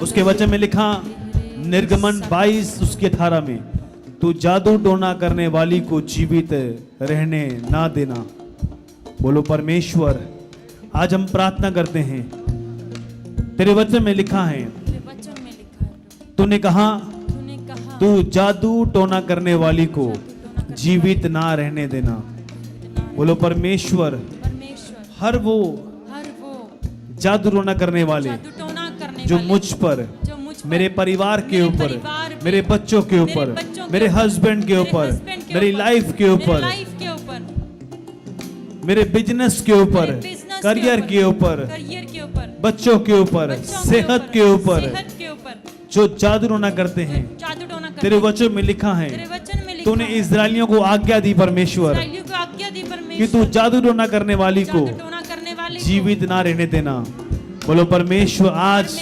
उसके वचन में लिखा निर्गमन 22 उसके 18 में, तू जादू टोना करने वाली को जीवित रहने ना देना। बोलो परमेश्वर, आज हम प्रार्थना करते हैं, तेरे वचन में लिखा है, तूने कहा तू जादू टोना करने वाली को जीवित ना रहने देना। बोलो परमेश्वर, हर वो जादू टोना करने वाले जो मुझ पर, मेरे परिवार के ऊपर, मेरे बच्चों के ऊपर, मेरे हस्बैंड के ऊपर, मेरी लाइफ के ऊपर, मेरे बिजनेस के ऊपर, करियर के ऊपर, बच्चों के ऊपर, सेहत के ऊपर जो जादू टोना करते हैं, तेरे वचन में लिखा है, तूने इस्राएलियों को आज्ञा दी परमेश्वर कि तू जादू टोना करने वाली को जीवित ना रहने देना। बोलो परमेश्वर, आज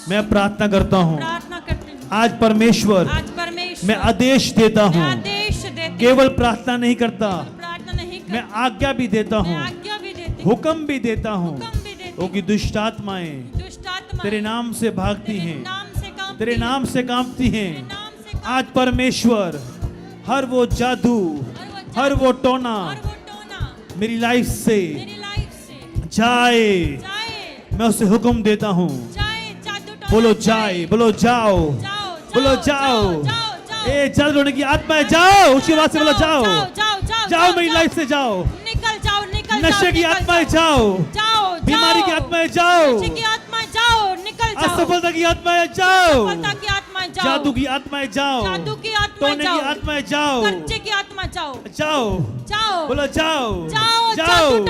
मैं प्रार्थना करता हूँ, आज परमेश्वर मैं आदेश देता हूँ, केवल प्रार्थना नहीं करता, मैं आज्ञा भी देता हूँ, हुक्म भी देता हूँ, क्योंकि दुष्ट आत्माएं तेरे नाम से भागती हैं, तेरे नाम से कांपती हैं। आज परमेश्वर, हर वो जादू, हर वो टोना मेरी लाइफ से जाए, मैं उसे हुक्म देता हूँ। बोलो जाए, बोलो जाओ, बोलो जाओ, ए जादू टोने की आत्माएं जाओ, उसकी आवाज से बोलो जाओ, जाओ मेरी लाइफ से जाओ, निकल जाओ, निकल नशे की आत्माएं जाओ, बीमारी की आत्माएं जाओ, असफलता की आत्माएं जाओ, जादू की आत्माएं जाओ, टोने की आत्माएं जाओ, जाओ, बोलो जाओ, जाओ,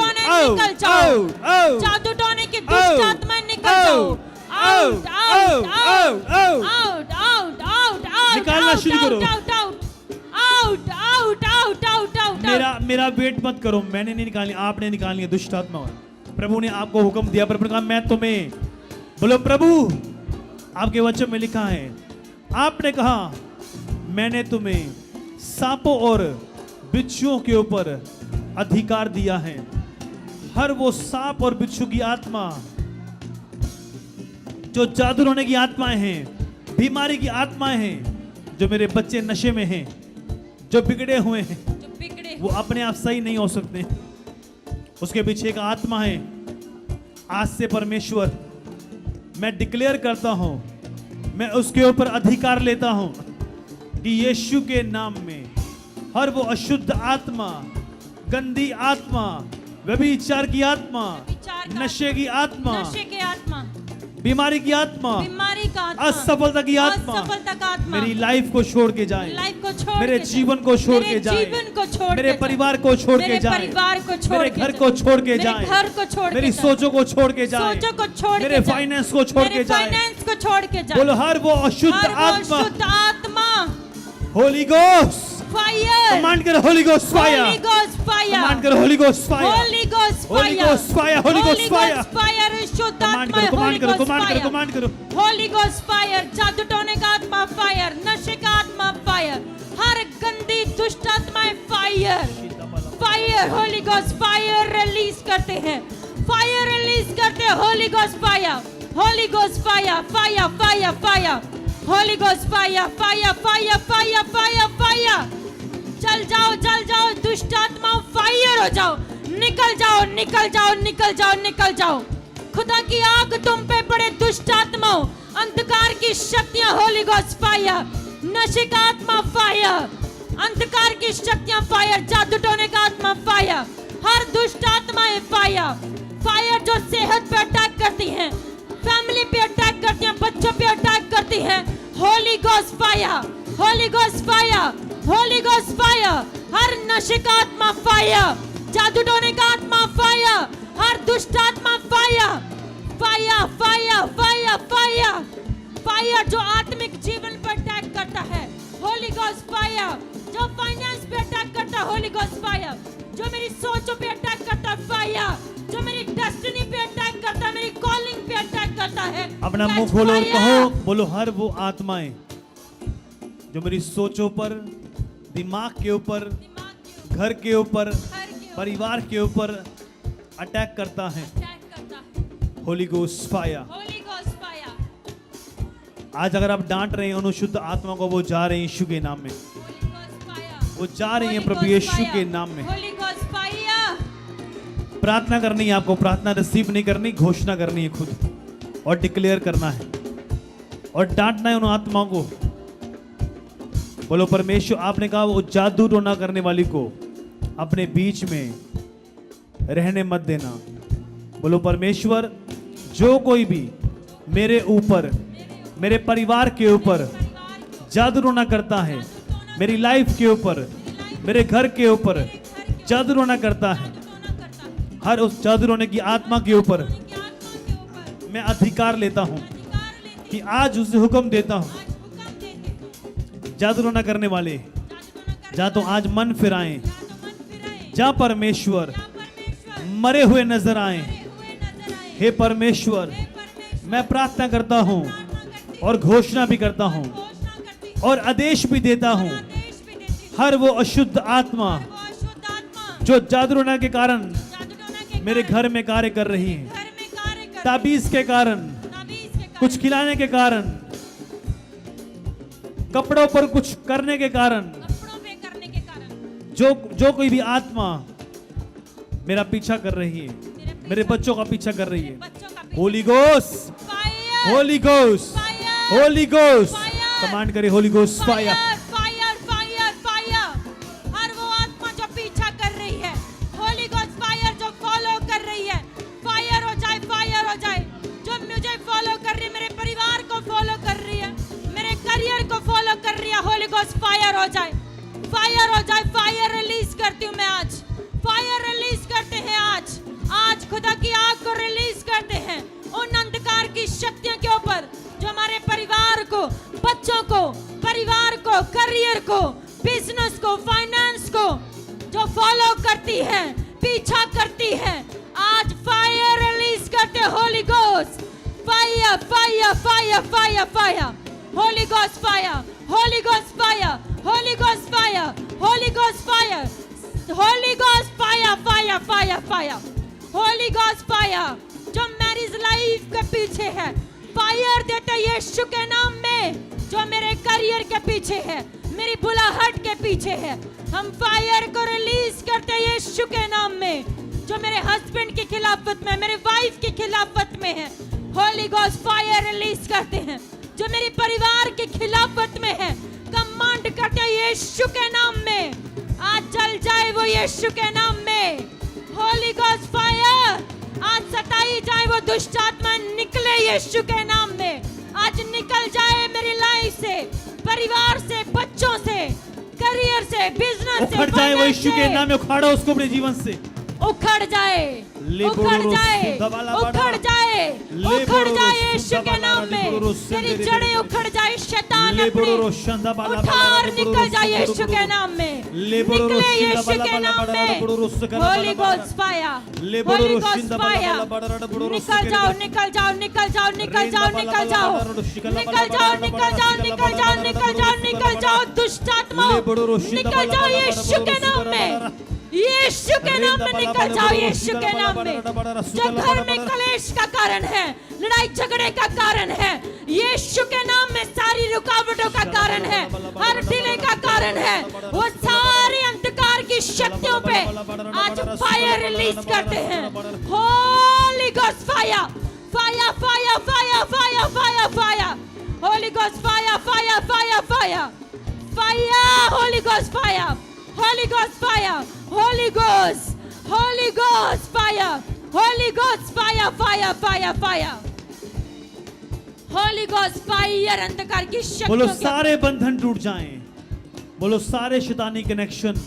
जादू टोने की दुष्ट आत्माएं निकल जाओ, out, out, out, out, out, out, निकालना शुरू करो। Out, out, out, out, out. मेरा वेट मत करो, मैंने नहीं निकाली, आपने निकाली है दुष्ट आत्मा। प्रभु ने आपको हुक्म दिया, प्रभु ने कहा मैं तुम्हें, बोलो प्रभु, आपके वचन में लिखा है, आपने कहा मैंने तुम्हें सांपों और बिच्छुओं के ऊपर अधिकार दिया है। हर वो सांप और बिच्छू की आत्मा, जो जादू टोने की आत्माएं हैं, बीमारी की आत्माएं हैं, जो मेरे बच्चे नशे में हैं, जो बिगड़े हुए हैं, वो अपने आप सही नहीं हो सकते, उसके पीछे एक आत्मा है। आज से परमेश्वर मैं डिक्लेयर करता हूं, मैं उसके ऊपर अधिकार लेता हूं कि यीशु के नाम में हर वो अशुद्ध आत्मा, गंदी आत्मा, व्यभिचार की आत्मा, नशे की आत्मा, बीमारी की आत्मा, असफलता की आत्मा मेरी लाइफ को छोड़ के जाए, मेरे जीवन को छोड़ के जाए, मेरे परिवार को छोड़ के जाए, मेरे घर को छोड़ के जाए, मेरी सोचों को छोड़ के जाए, मेरे फाइनेंस को छोड़ के जाए। बोलो हर वो अशुद्ध आत्मा, होली गोस्ट फायर, कमांड करो holy ghost fire, holy ghost fire, command करो holy ghost fire, holy ghost fire, holy ghost fire, holy ghost fire, शुद्ध आत्मा, कमांड करो, कमांड करो, कमांड करो, होली गोस्ट फायर, जादू टोने का आत्मा फायर, नशे का आत्मा फायर, हर गंदी दुष्ट आत्माएं fire, fire, holy ghost fire release करते हैं, फायर रिलीज करते हैं, holy ghost fire, holy ghost fire, fire, fire, fire, holy ghost fire, fire, fire, fire, fire, fire, चल जाओ, चल जाओ, दुष्ट आत्मा फायर हो जाओ, निकल जाओ, निकल जाओ, निकल जाओ, निकल जाओ। खुदा की आग तुम पे पड़े दुष्ट आत्माओं, अंधकार की शक्तियां, होली गोस्ट फायर, नशे का आत्मा फायर, अंधकार की शक्तियां फायर, जादू टोने का आत्मा फायर, हर दुष्ट आत्माएं फायर, फायर जो सेहत पे अटैक करती हैं, फैमिली पे अटैक करती हैं, बच्चों पे अटैक करती हैं, holy ghost fire, holy ghost fire, holy ghost fire, हर नशे का आत्मा फायर, जादू टोने का आत्मा फायर, हर दुष्ट आत्मा fire, fire, fire, fire, fire, fire जो आत्मिक जीवन पर अटैक करता है, होली गोस्ट फायर, जो फाइनेंस पे अटैक करता है, होली गोस्ट फायर, जो मेरी सोचों पे अटैक करता है, फायर, जो मेरी डेस्टिनी पे अटैक करता है, मेरी कॉलिंग पे अटैक करता है, अपना मुंह खोलो और कहो, बोलो हर वो आत्माएं जो मेरी सोचों पर, दिमाग के ऊपर, घर के ऊपर, परिवार के ऊपर अटैक करता है, होली गोस्ट फायर, आज अगर आप डांट रहे हैं उन शुद्ध आत्मा को, वो जा रहे हैं यीशु के नाम में, Holy Ghost fire. वो जा रही हैं Holy प्रभु Ghost यीशु fire. के नाम में। Holy Ghost fire. प्रार्थना करनी है आपको, प्रार्थना रिसीव नहीं करनी, घोषणा करनी है खुद और डिक्लेयर करना है और डांटना है उन आत्माओं को। बोलो परमेश्वर, आपने कहा वो जादू टोना करने वाली को अपने बीच में रहने मत देना। बोलो परमेश्वर, जो कोई भी मेरे ऊपर, मेरे परिवार के ऊपर जादू टोना करता है, मेरी लाइफ के ऊपर, मेरे घर के ऊपर जादू टोना करता है, हर उस जादू टोने की आत्मा के ऊपर मैं अधिकार लेता हूं कि आज उसे हुक्म देता हूं, जादू टोना करने वाले जा तो आज मन फिराएं, जा परमेश्वर मरे हुए नजर आए। हे परमेश्वर, मैं प्रार्थना करता हूं और घोषणा भी करता हूं और आदेश भी देता हूं, हर वो अशुद्ध आत्मा जो जादू टोना के कारण मेरे घर में कार्य कर रही है, ताबीज के कारण, कुछ खिलाने के कारण, कपड़ों पर कुछ करने के कारण, जो कोई भी आत्मा मेरा पीछा कर रही है, मेरे बच्चों का पीछा कर रही है, holy ghost, holy ghost, holy ghost, command करे holy ghost fire. Fire fire fire. हर वो आत्मा जो पीछा कर रही है, होली गोस्ट फायर जो फॉलो कर रही है, फायर हो जाए, फायर हो जाए। जो मुझे फॉलो कर रही है, मेरे परिवार को फॉलो कर रही है, मेरे करियर को फॉलो कर रही है, होली गोस्ट फायर हो जाए, फायर हो जाए। फायर रिलीज करती हूँ मैं आज, फायर रिलीज करते हैं आज। आज खुदा की आग को रिलीज करते हैं उन अंधकार की शक्तियों के ऊपर जो हमारे परिवार को, बच्चों को, परिवार को, करियर को, बिजनेस को, फाइनेंस को जो फॉलो करती है, पीछा करती है। आज फायर रिलीज करते, Holi ghost fire fire fire fire fire, holy ghost fire, holy ghost fire, holy ghost fire, holy ghost fire, holy ghost fire fire fire fire, holy ghost fire जो मैरिज लाइफ के पीछे है, fire देते यीशु के नाम में। जो मेरे करियर के पीछे है, मेरी बुलाहट के पीछे है, हम फायर को रिलीज करते यीशु के नाम में। जो मेरे हस्बैंड के खिलाफत में, मेरे वाइफ के खिलाफत में है, होली गोस्ट फायर रिलीज करते हैं। जो मेरे परिवार के खिलाफत में है, कमांड करते यीशु के नाम में, आज जल जाए वो यीशु के नाम में। होली गोस्ट फायर, आज सताई जाए वो दुष्ट आत्मा, निकले यीशु के नाम में। आज निकल जाए मेरी लाइफ से, परिवार से, बच्चों से, करियर से, बिजनेस से, उखड़ जाए वो यीशु के नाम में, उखाड़ो उसको अपने जीवन से, उखड़ जाए, उखड़ जाए, उखड़ जाए, उखड़ जाए यीशु के नाम में। तेरी जड़ें उखड़ जाए, शैतान अपनी उखाड़ निकल जाए यीशु के नाम में, निकले यीशु के नाम में। Holy ghost fire, holy ghost fire, निकल जाओ, निकल जाओ, निकल जाओ, निकल जाओ, निकल जाओ, निकल जाओ, निकल जाओ, निकल जाओ, निकल जाओ, निकल जाओ, दुष्ट आत्मा निकल जाओ यीशु के नाम में, यीशु के नाम में निकल जाओ, यीशु के नाम में। जो घर में कलेश का कारण है, लड़ाई झगड़े का कारण है, यीशु के नाम में सारी रुकावटों का कारण है, हर डिले का कारण है, वो सारी अंधकार की शक्तियों पे आज फायर रिलीज करते हैं। Holy ghost fire, fire fire fire fire fire fire, holy ghost fire fire fire fire fire, holy ghost fire, holy ghost fire, holy ghost, holy ghost fire, holy ghost fire fire fire fire, holy ghost fire अंधकार की शक्तियों बोलो के सारे बंधन टूट जाएं, बोलो सारे शैतानी कनेक्शन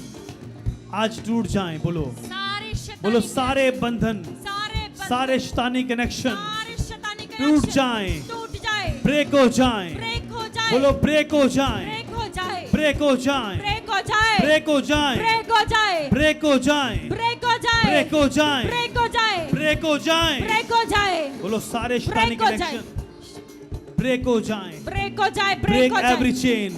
आज टूट जाएं, बोलो सारे शैतानी बोलो सारे बंधन, सारे सारे शैतानी कनेक्शन शैतानी टूट जाएं, टूट जाए, ब्रेक हो जाएं, ब्रेक हो जाए, बोलो ब्रेक हो जाएं, ब्रेक हो जाए, ब्रेक हो जाएं, ब्रेक हो जाए, ब्रेक हो जाएं, ब्रेक हो जाए, ब्रेक हो जाएं, ब्रेक हो जाए, ब्रेक हो जाएं, ब्रेक हो जाए, ब्रेक हो जाएं, ब्रेक हो जाए, बोलो सारे शैतानी ब्रेक हो जाए, कनेक्शन ब्रेक हो जाएं, ब्रेक हो जाए, ब्रेक ब्रेक हो एवरी जाए, chain,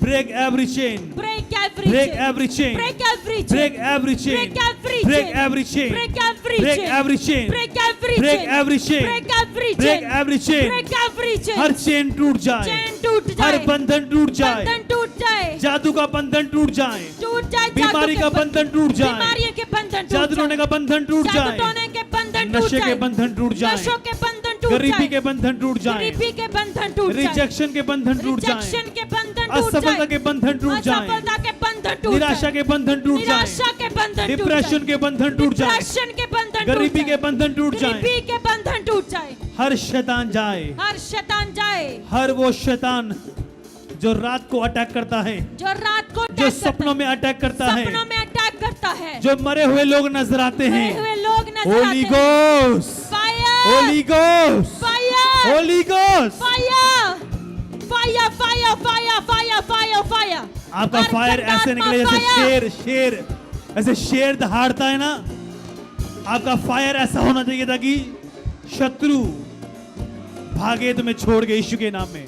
break every chain, break Break every break chain. every chain, Break every chain. break every chain, Break every break chain. every chain, Break every break chain. every chain, Break every break chain. every chain, Break every break chain. every chain, Break every chain. हर chain टूट जाए, चैन टूट हर जाए, बंधन टूट जाए, बंधन टूट जाए, जादू का बंधन टूट जाए, टूट जाए, बीमारी का बंधन टूट जाए, बीमारियों के बंधन टूट जादू टोने जाए, का बंधन टूट जादू जाए, टोने के बंधन टूट नशे जाए, के बंधन टूट जाए, नशों के बंधन टूट गरीबी जाए, के बंधन टूट जाए, गरीबी के बंधन टूट जाए, रिजेक्शन के बंधन टूट जाए, रिजेक्शन के बंधन टूट असफलता जाए, के बंधन टूट जाए, असफलता के बंधन टूट निराशा जाए, के बंधन टूट जाए, निराशा के बंधन टूट डिप्रेशन जाए, के बंधन टूट जाए, डिप्रेशन के बंधन टूट गरीबी जाए, के बंधन टूट जाए, गरीबी के बंधन टूट जाए, हर शैतान जाए, हर शैतान जाए, हर वो शैतान जो रात को अटैक करता है, जो रात को जो अटैक करता सपनों में अटैक करता है, है, सपनों में अटैक करता है, जो मरे हुए लोग नजर आते मरे हैं, हुए लोग नजर आते होली हैं, ghost, fire, holy ghost, fire, holy ghost, fire, fire, fire, fire, fire, fire, fire, आपका फायर ऐसे निकले जैसे शेर शेर ऐसे शेर दहाड़ता है ना, आपका फायर ऐसा होना चाहिए ताकि शत्रु भागे तुम्हें छोड़ के यीशु के नाम में।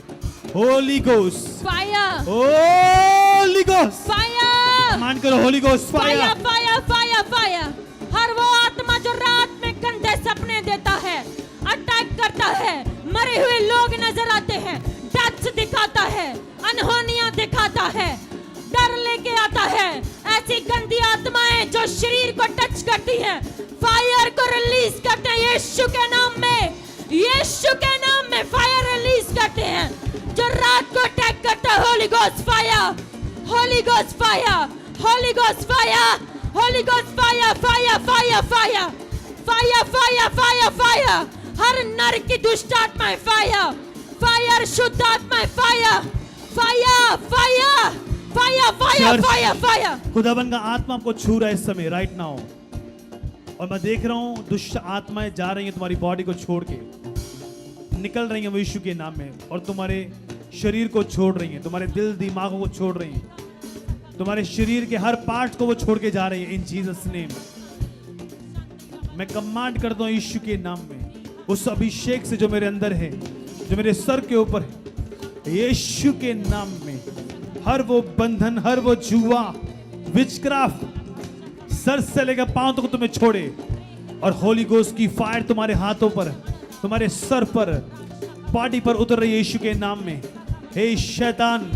Holy ghost, fire, holy ghost, fire, मान करो holy ghost fire, fire. Fire, fire, fire, हर वो आत्मा जो रात में गंदे सपने देता है, अटैक करता है, मरे हुए लोग नजर आते हैं, डेथ दिखाता है, अनहोनियां दिखाता है, डर लेके आता है, ऐसी गंदी आत्माएं जो शरीर को टच करती हैं, फायर को रिलीज करते हैं यीशु के नाम में, यीशु के नाम में फायर रिलीज करते हैं, जो रात को अटैक करता है, holy ghost fire, holy ghost fire, holy ghost fire, holy ghost fire, fire, fire, fire, fire, fire, fire, fire, हर नर की दुष्ट आत्माएं फायर, फायर, शुद्ध आत्माएं fire, fire, fire, fire, fire, fire, fire, खुदावन का आत्मा आपको छू रहा है इस समय राइट नाउ, और मैं देख रहा हूं दुष्ट आत्माएं जा रही हैं तुम्हारी बॉडी को छोड़ के, निकल रही हैं यीशु के नाम में, और तुम्हारे शरीर को छोड़ रही हैं, तुम्हारे दिल दिमागों को छोड़ रही हैं, तुम्हारे शरीर के हर पार्ट को वो छोड़ के जा रही है इन जीसस नेम। मैं कमांड करता हूं यीशु के नाम में, उस अभिषेक से जो मेरे अंदर है, जो मेरे सर के ऊपर है, यीशु के नाम में हर वो बंधन, हर वो जुआ, विचक्राफ्ट सर से लेकर पांव तक तुम्हें छोड़े, और होली गोस्ट की फायर तुम्हारे हाथों पर, तुम्हारे सर पर, बॉडी पर उतर रही है यीशु के नाम में। हे शैतान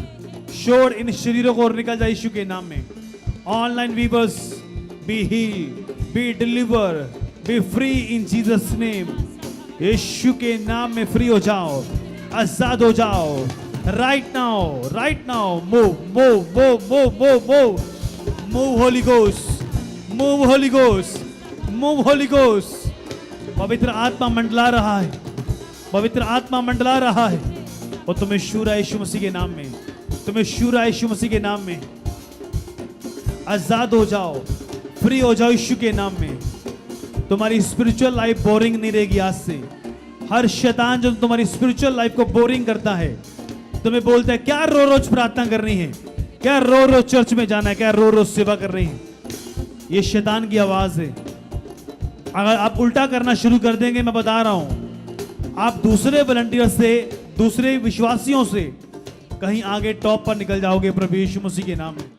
छोड़ इन शरीरों को और निकल जाए यीशु के नाम में। Online viewers be heal, be deliver, be free in Jesus name. यीशु के नाम में फ्री हो जाओ, आजाद हो जाओ right now, right now. Move move move move move move move holy ghost, move holy ghost, move holy ghost. पवित्र आत्मा मंडला रहा है, पवित्र आत्मा मंडला रहा है, और तुम्हें शूरा यीशु मसीह के नाम में, तुम्हें शूरा यीशु मसीह के नाम में आजाद हो जाओ, फ्री हो जाओ यीशु के नाम में। तुम्हारी स्पिरिचुअल लाइफ बोरिंग नहीं रहेगी आज से। हर शैतान जो तुम्हारी स्पिरिचुअल लाइफ को बोरिंग करता है, तुम्हें बोलता है क्या रो रोज प्रार्थना करनी है, क्या रो रोज चर्च में जाना है, क्या रो रोज सेवा कर रही है, ये शैतान की आवाज है। अगर आप उल्टा करना शुरू कर देंगे, मैं बता रहा हूं, आप दूसरे वॉलंटियर से, दूसरे विश्वासियों से कहीं आगे टॉप पर निकल जाओगे प्रभु यीशु मसीह के नाम में।